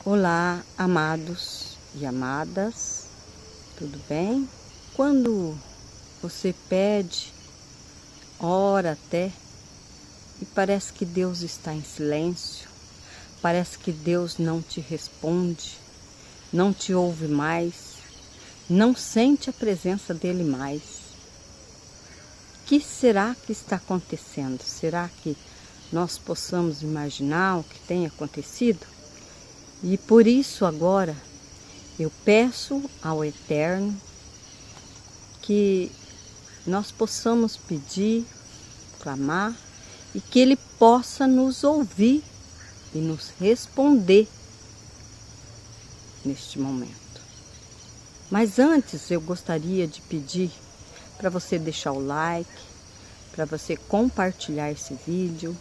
Olá, amados e amadas, tudo bem? Quando você pede, ora até, e parece que Deus está em silêncio, parece que Deus não te responde, não te ouve mais, não sente a presença dele mais. O que será que está acontecendo? Será que nós possamos imaginar o que tem acontecido? E por isso agora eu peço ao Eterno que nós possamos pedir, clamar e que Ele possa nos ouvir e nos responder neste momento. Mas antes eu gostaria de pedir para você deixar o like, para você compartilhar esse vídeo,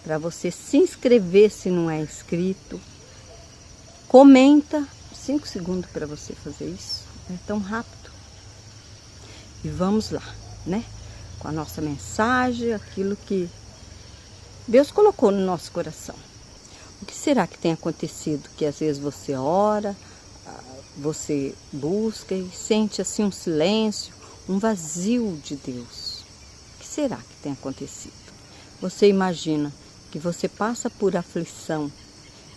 para você se inscrever se não é inscrito. Comenta, 5 segundos para você fazer isso, é tão rápido. E vamos lá, né? Com a nossa mensagem, aquilo que Deus colocou no nosso coração. O que será que tem acontecido? Que às vezes você ora, você busca e sente assim um silêncio, um vazio de Deus. O que será que tem acontecido? Você imagina que você passa por aflição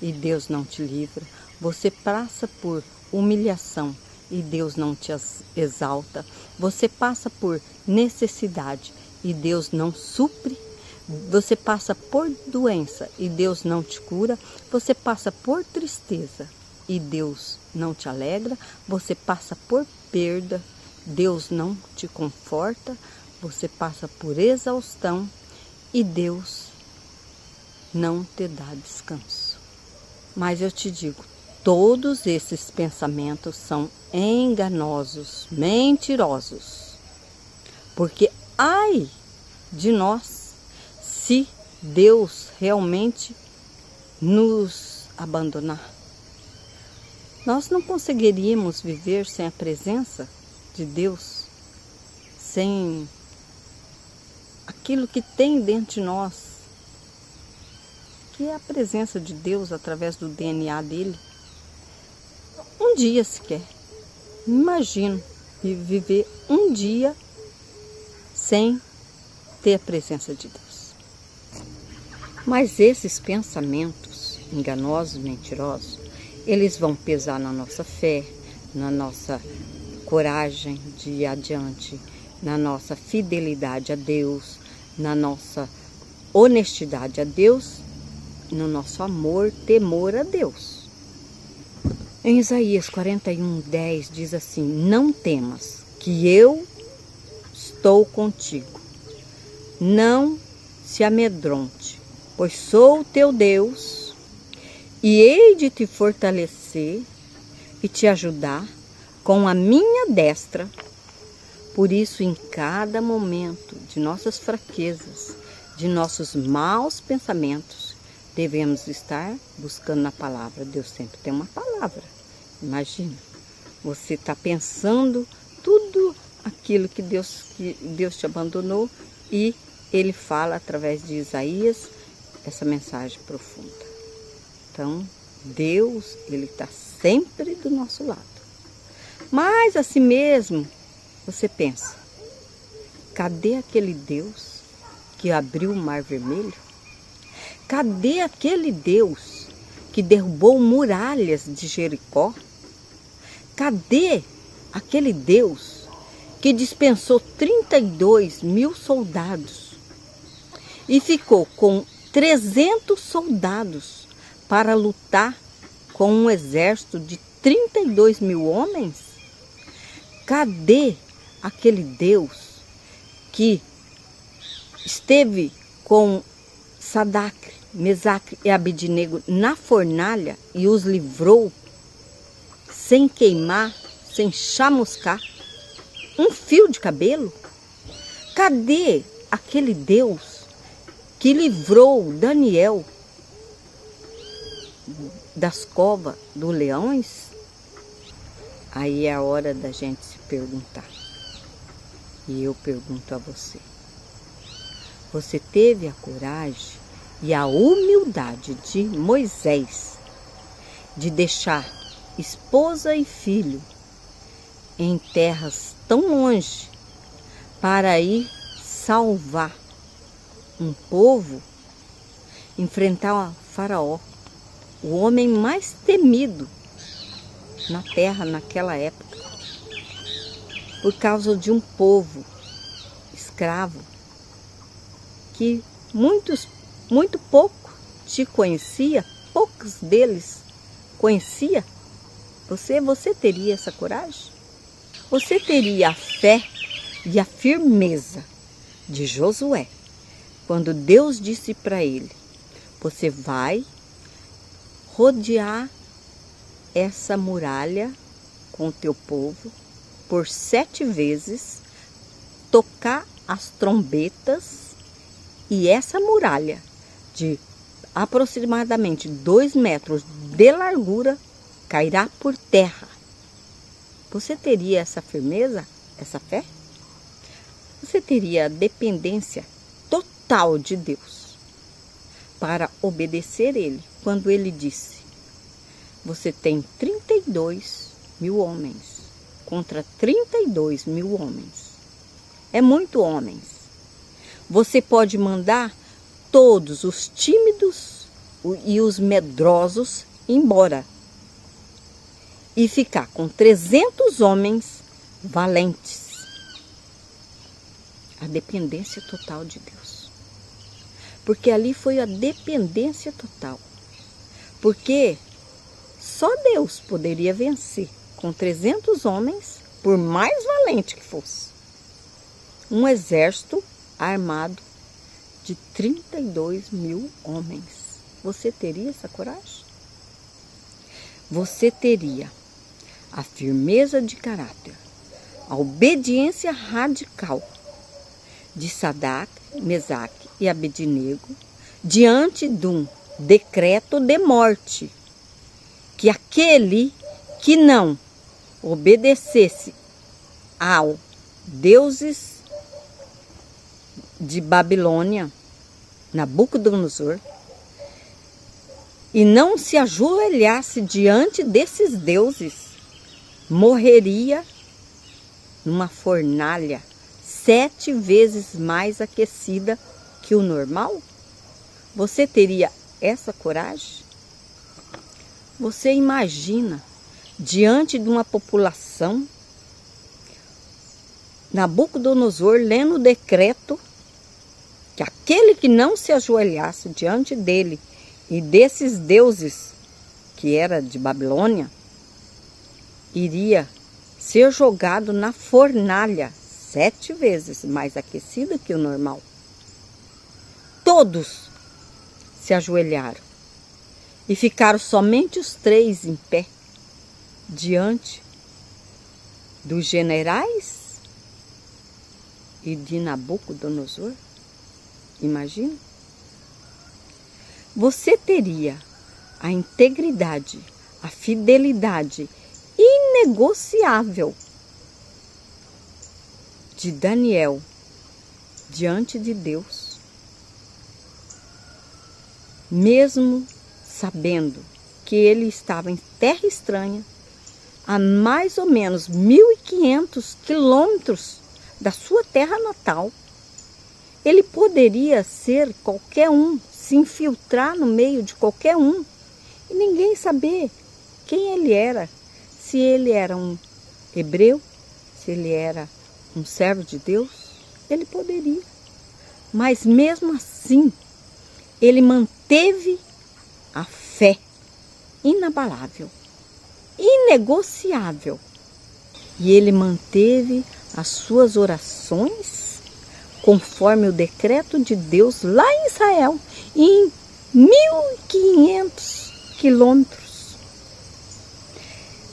e Deus não te livra. Você passa por humilhação e Deus não te exalta. Você passa por necessidade e Deus não supre. Você passa por doença e Deus não te cura. Você passa por tristeza e Deus não te alegra. Você passa por perda, Deus não te conforta. Você passa por exaustão e Deus não te dá descanso. Mas eu te digo, todos esses pensamentos são enganosos, mentirosos. Porque ai de nós se Deus realmente nos abandonar. Nós não conseguiríamos viver sem a presença de Deus, sem aquilo que tem dentro de nós, que é a presença de Deus através do DNA dele. Um dia sequer. Imagino viver um dia sem ter a presença de Deus. Mas esses pensamentos enganosos, mentirosos, eles vão pesar na nossa fé, na nossa coragem de ir adiante, na nossa fidelidade a Deus, na nossa honestidade a Deus, no nosso amor, temor a Deus. Em Isaías 41:10 diz assim: não temas, que eu estou contigo. Não se amedronte, pois sou o teu Deus, e hei de te fortalecer e te ajudar com a minha destra. Por isso, em cada momento de nossas fraquezas, de nossos maus pensamentos, devemos estar buscando na palavra. Deus sempre tem uma palavra. Imagina, você está pensando tudo aquilo que Deus te abandonou e Ele fala através de Isaías essa mensagem profunda. Então, Deus, Ele está sempre do nosso lado. Mas assim mesmo, você pensa, cadê aquele Deus que abriu o Mar Vermelho? Cadê aquele Deus que derrubou muralhas de Jericó? Cadê aquele Deus que dispensou 32.000 soldados e ficou com 300 soldados para lutar com um exército de 32.000 homens? Cadê aquele Deus que esteve com Sadraque, Mesaque e Abednego na fornalha e os livrou sem queimar, sem chamuscar um fio de cabelo? Cadê aquele Deus que livrou Daniel das covas dos leões? Aí é a hora da gente se perguntar. E eu pergunto a você. Você teve a coragem e a humildade de Moisés, de deixar esposa e filho em terras tão longe para ir salvar um povo, enfrentar o Faraó, o homem mais temido na terra naquela época, por causa de um povo escravo que muito pouco te conhecia, poucos deles conhecia. Você teria essa coragem? Você teria a fé e a firmeza de Josué, quando Deus disse para ele: você vai rodear essa muralha com o teu povo por 7 vezes, tocar as trombetas, e essa muralha de aproximadamente 2 metros de largura cairá por terra. Você teria essa firmeza, essa fé? Você teria a dependência total de Deus para obedecer Ele quando Ele disse: você tem 32 mil homens contra 32 mil homens. É muito homens. Você pode mandar todos os tímidos e os medrosos embora e ficar com 300 homens valentes. A dependência total de Deus. Porque ali foi a dependência total. Porque só Deus poderia vencer com 300 homens, por mais valente que fosse, um exército armado de 32 mil homens. Você teria essa coragem? Você teria a firmeza de caráter, a obediência radical de Sadraque, Mesaque e Abednego diante de um decreto de morte, que aquele que não obedecesse aos deuses de Babilônia, Nabucodonosor, e não se ajoelhasse diante desses deuses, morreria numa fornalha 7 vezes mais aquecida que o normal? Você teria essa coragem? Você imagina, diante de uma população, Nabucodonosor lendo o decreto que aquele que não se ajoelhasse diante dele e desses deuses que era de Babilônia, iria ser jogado na fornalha 7 vezes mais aquecida que o normal. Todos se ajoelharam e ficaram somente os 3 em pé diante dos generais e de Nabucodonosor. Imagina. Você teria a integridade, a fidelidade inegociável de Daniel diante de Deus, mesmo sabendo que ele estava em terra estranha, a mais ou menos 1.500 quilômetros da sua terra natal. Ele poderia ser qualquer um, se infiltrar no meio de qualquer um e ninguém saber quem ele era, se ele era um hebreu, se ele era um servo de Deus. Ele poderia, mas mesmo assim ele manteve a fé inabalável, inegociável, e ele manteve as suas orações conforme o decreto de Deus lá em Israel, em 1.500 quilômetros.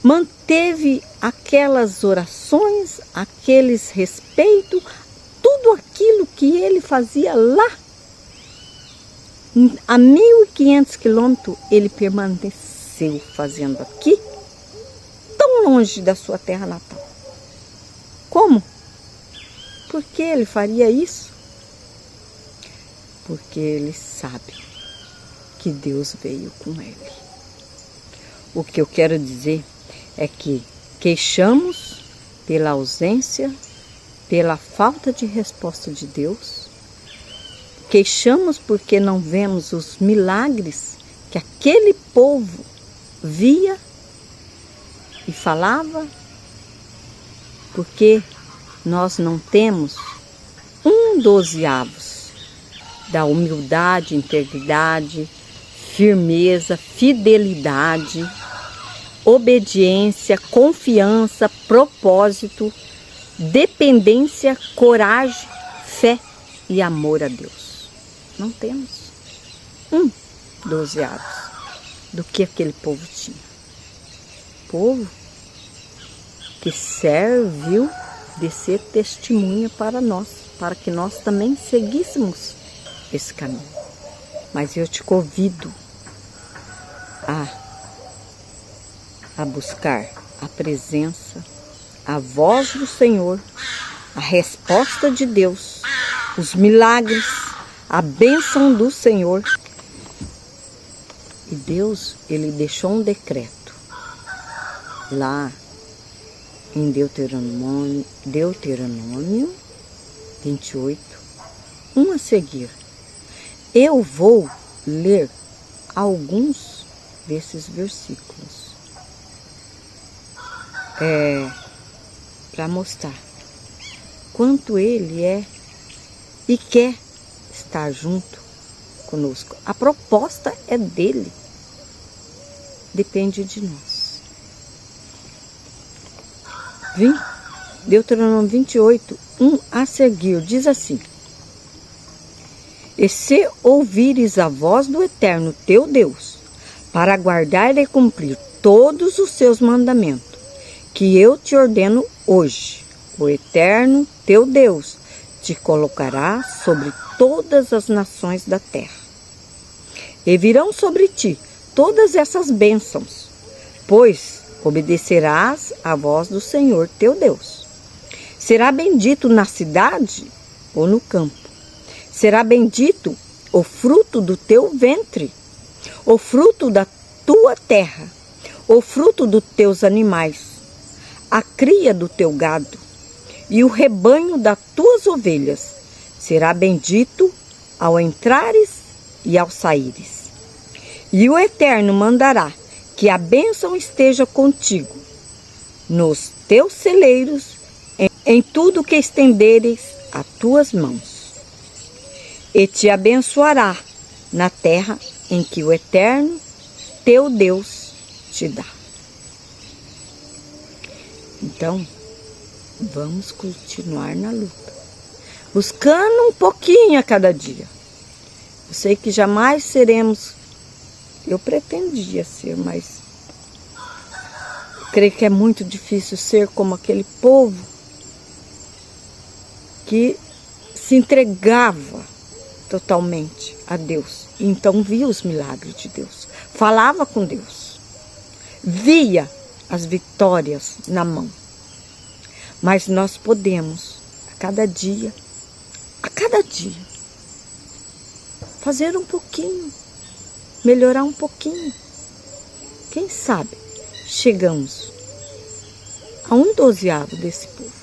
Manteve aquelas orações, aqueles respeitos, tudo aquilo que ele fazia lá. A 1.500 quilômetros ele permaneceu fazendo aqui, tão longe da sua terra natal. Como? Por que ele faria isso? Porque ele sabe que Deus veio com ele. O que eu quero dizer é que queixamos pela ausência, pela falta de resposta de Deus. Queixamos porque não vemos os milagres que aquele povo via e falava, porque nós não temos um dozeavos da humildade, integridade, firmeza, fidelidade, obediência, confiança, propósito, dependência, coragem, fé e amor a Deus. Não temos um dozeavos do que aquele povo tinha. Povo que serviu de ser testemunha para nós, para que nós também seguíssemos esse caminho. Mas eu te convido a buscar a presença, a voz do Senhor, a resposta de Deus, os milagres, a bênção do Senhor. E Deus, Ele deixou um decreto lá em Deuteronômio 28, a seguir. Eu vou ler alguns desses versículos para mostrar quanto Ele é e quer estar junto conosco. A proposta é dele, depende de nós. Deuteronômio 28, a seguir, diz assim: E se ouvires a voz do Eterno teu Deus, para guardar e cumprir todos os seus mandamentos, que eu te ordeno hoje, o Eterno teu Deus te colocará sobre todas as nações da terra. E virão sobre ti todas essas bênçãos, pois obedecerás à voz do Senhor teu Deus. Será bendito na cidade ou no campo. Será bendito o fruto do teu ventre, o fruto da tua terra, o fruto dos teus animais, a cria do teu gado e o rebanho das tuas ovelhas. Será bendito ao entrares e ao saíres. E o Eterno mandará que a bênção esteja contigo nos teus celeiros, em tudo que estenderes as tuas mãos. E te abençoará na terra em que o Eterno teu Deus te dá. Então, vamos continuar na luta, buscando um pouquinho a cada dia. Eu sei que jamais seremos, eu pretendia ser, mas creio que é muito difícil ser como aquele povo que se entregava totalmente a Deus. Então via os milagres de Deus, falava com Deus, via as vitórias na mão. Mas nós podemos, a cada dia, fazer um pouquinho, melhorar um pouquinho. Quem sabe chegamos a um dozeavo desse povo.